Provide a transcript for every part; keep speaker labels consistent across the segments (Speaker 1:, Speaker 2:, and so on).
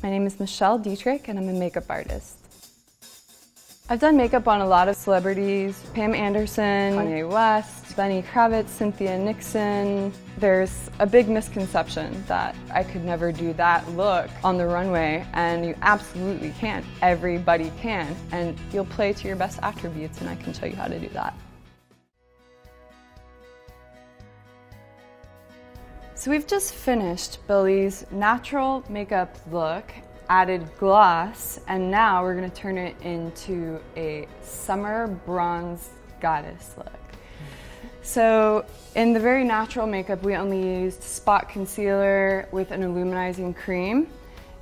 Speaker 1: My name is Michelle Dittrich and I'm a makeup artist. I've done makeup on a lot of celebrities: Pam Anderson, Kanye West, Lenny Kravitz, Cynthia Nixon. There's a big misconception that I could never do that look on the runway, and you absolutely can. Everybody can, and you'll play to your best attributes, and I can show you how to do that. So we've just finished Billie's natural makeup look, added gloss, and now we're going to turn it into a summer bronze goddess look. So in the very natural makeup, we only used spot concealer with an illuminizing cream,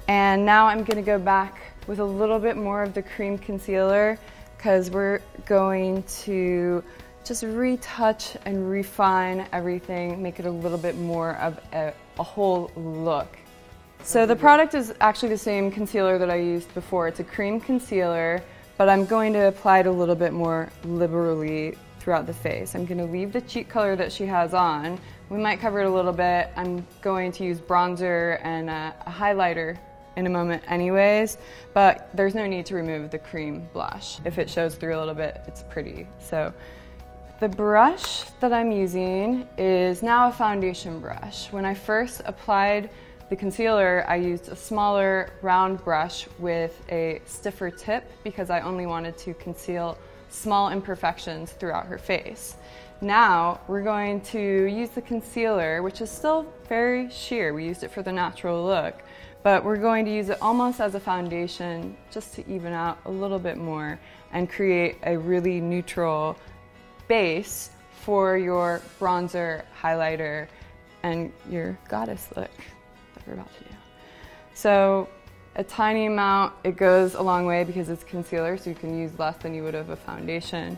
Speaker 1: and now I'm going to go back with a little bit more of the cream concealer because we're going to just retouch and refine everything, make it a little bit more of a whole look. So the product is actually the same concealer that I used before. It's a cream concealer, but I'm going to apply it a little bit more liberally throughout the face. I'm going to leave the cheek color that she has on. We might cover it a little bit. I'm going to use bronzer and a highlighter in a moment anyways, but there's no need to remove the cream blush. If it shows through a little bit, it's pretty. So the brush that I'm using is now a foundation brush. When I first applied the concealer, I used a smaller round brush with a stiffer tip because I only wanted to conceal small imperfections throughout her face. Now we're going to use the concealer, which is still very sheer. We used it for the natural look, but we're going to use it almost as a foundation just to even out a little bit more and create a really neutral base for your bronzer, highlighter, and your goddess look that we're about to do. So a tiny amount, it goes a long way because it's concealer, so you can use less than you would of a foundation,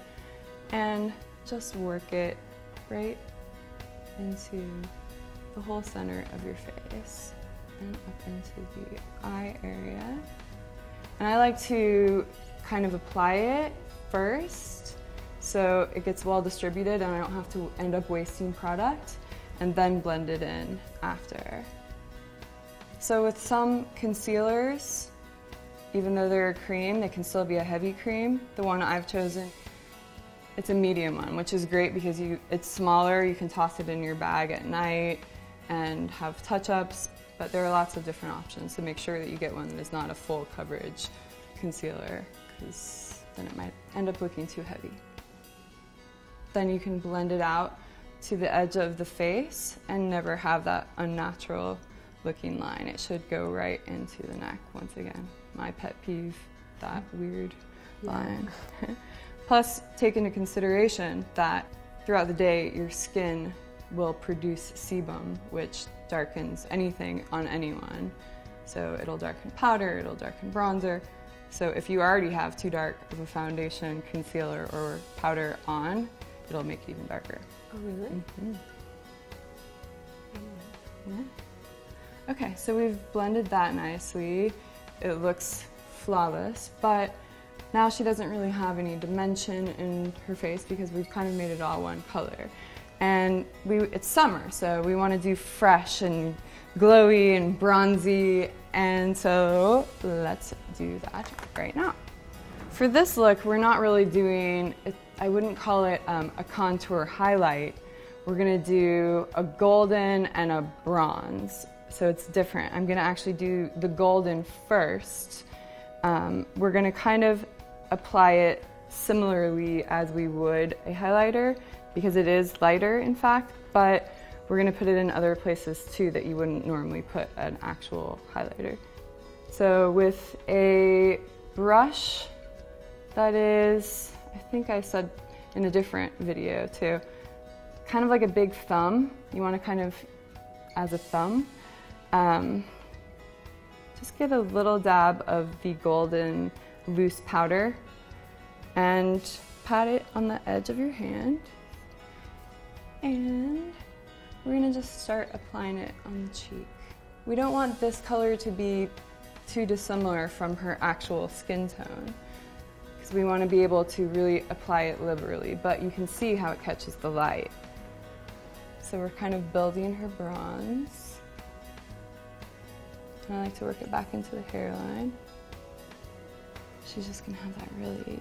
Speaker 1: and just work it right into the whole center of your face and up into the eye area. And I like to kind of apply it first so it gets well distributed and I don't have to end up wasting product, and then blend it in after. So with some concealers, even though they're a cream, they can still be a heavy cream. The one I've chosen, it's a medium one, which is great because it's smaller, you can toss it in your bag at night and have touch-ups, but there are lots of different options, so make sure that you get one that is not a full coverage concealer, because then it might end up looking too heavy. Then you can blend it out to the edge of the face and never have that unnatural looking line. It should go right into the neck once again. My pet peeve, that weird line. Plus, take into consideration that throughout the day your skin will produce sebum, which darkens anything on anyone. So it'll darken powder, it'll darken bronzer. So if you already have too dark of a foundation, concealer, or powder on, it'll make it even darker.
Speaker 2: Oh, really?
Speaker 1: Mm-hmm. Yeah. Okay, so we've blended that nicely. It looks flawless, but now she doesn't really have any dimension in her face because we've kind of made it all one color. And it's summer, so we want to do fresh and glowy and bronzy, and so let's do that right now. For this look, we're not really doing, I wouldn't call it a contour highlight. We're gonna do a golden and a bronze, so it's different. I'm gonna actually do the golden first. We're gonna kind of apply it similarly as we would a highlighter because it is lighter in fact, but we're gonna put it in other places too that you wouldn't normally put an actual highlighter. So with a brush that is, I think I said in a different video too, kind of like a big thumb. You want to kind of, as a thumb, just get a little dab of the golden loose powder and pat it on the edge of your hand. And we're going to just start applying it on the cheek. We don't want this color to be too dissimilar from her actual skin tone, because we want to be able to really apply it liberally, but you can see how it catches the light. So we're kind of building her bronze. And I like to work it back into the hairline. She's just gonna have that really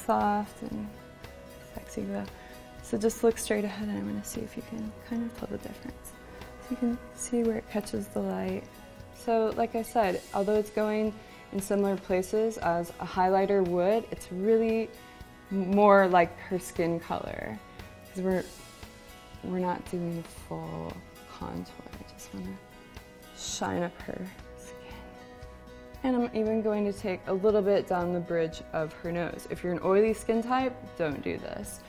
Speaker 1: soft and sexy glow. So just look straight ahead and I'm gonna see if you can kind of tell the difference. So you can see where it catches the light. So like I said, although it's going in similar places as a highlighter would, it's really more like her skin color. Because we're not doing a full contour. I just wanna shine up her skin. And I'm even going to take a little bit down the bridge of her nose. If you're an oily skin type, don't do this.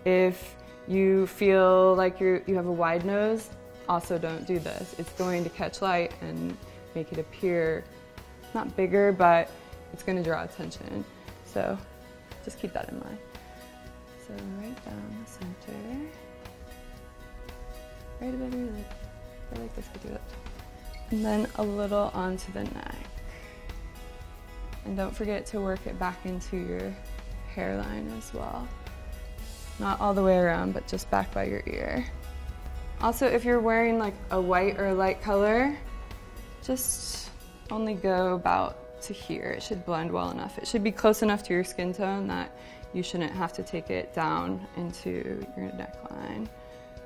Speaker 1: If you feel like you have a wide nose, also don't do this. It's going to catch light and make it appear not bigger, but it's going to draw attention. So just keep that in mind. So right down the center, right above your lip. I like this could do it. And then a little onto the neck. And don't forget to work it back into your hairline as well. Not all the way around, but just back by your ear. Also, if you're wearing like a white or a light color, just only go about to here. It should blend well enough. It should be close enough to your skin tone that you shouldn't have to take it down into your neckline.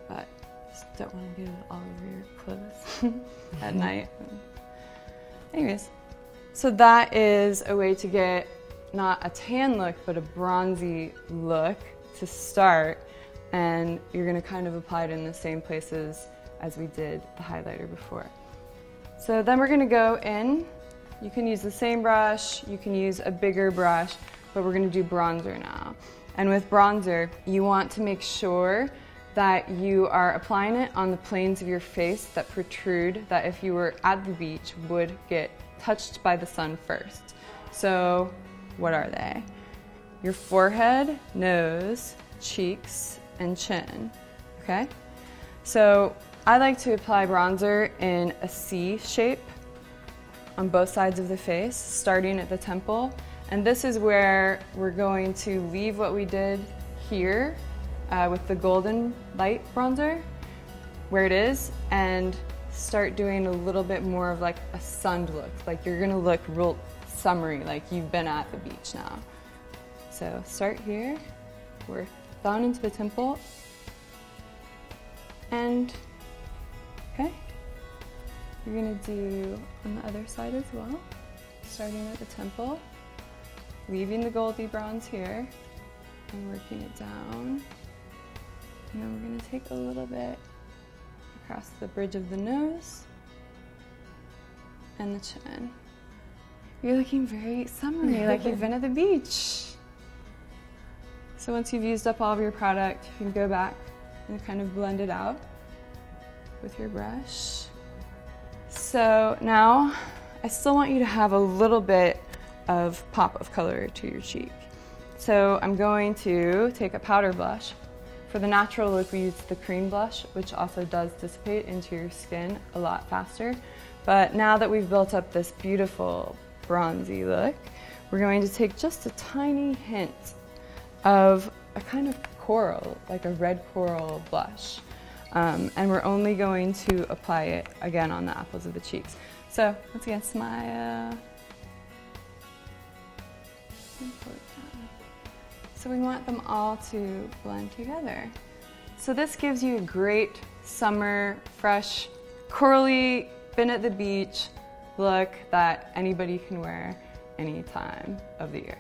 Speaker 1: But just don't want to get it all over your clothes at night. Anyways, so that is a way to get not a tan look, but a bronzy look to start. And you're gonna kind of apply it in the same places as we did the highlighter before. So then we're gonna go in. You can use the same brush, you can use a bigger brush, but we're gonna do bronzer now. And with bronzer, you want to make sure that you are applying it on the planes of your face that protrude, that if you were at the beach would get touched by the sun first. So what are they? Your forehead, nose, cheeks, and chin, okay? So I like to apply bronzer in a C shape on both sides of the face, starting at the temple. And this is where we're going to leave what we did here with the golden light bronzer, where it is, and start doing a little bit more of like a sunned look. Like you're gonna look real summery, like you've been at the beach now. So start here, work down into the temple, and okay, you're gonna do on the other side as well, starting at the temple, leaving the goldy bronze here, and working it down. And then we're gonna take a little bit across the bridge of the nose and the chin. You're looking very summery, like you've been at the beach. So once you've used up all of your product, you can go back and kind of blend it out with your brush. So now, I still want you to have a little bit of pop of color to your cheek. So I'm going to take a powder blush. For the natural look, we use the cream blush, which also does dissipate into your skin a lot faster. But now that we've built up this beautiful bronzy look, we're going to take just a tiny hint of a kind of coral, like a red coral blush. And we're only going to apply it again on the apples of the cheeks. So once again, smile. So we want them all to blend together. So this gives you a great summer, fresh, corally, been at the beach look that anybody can wear any time of the year.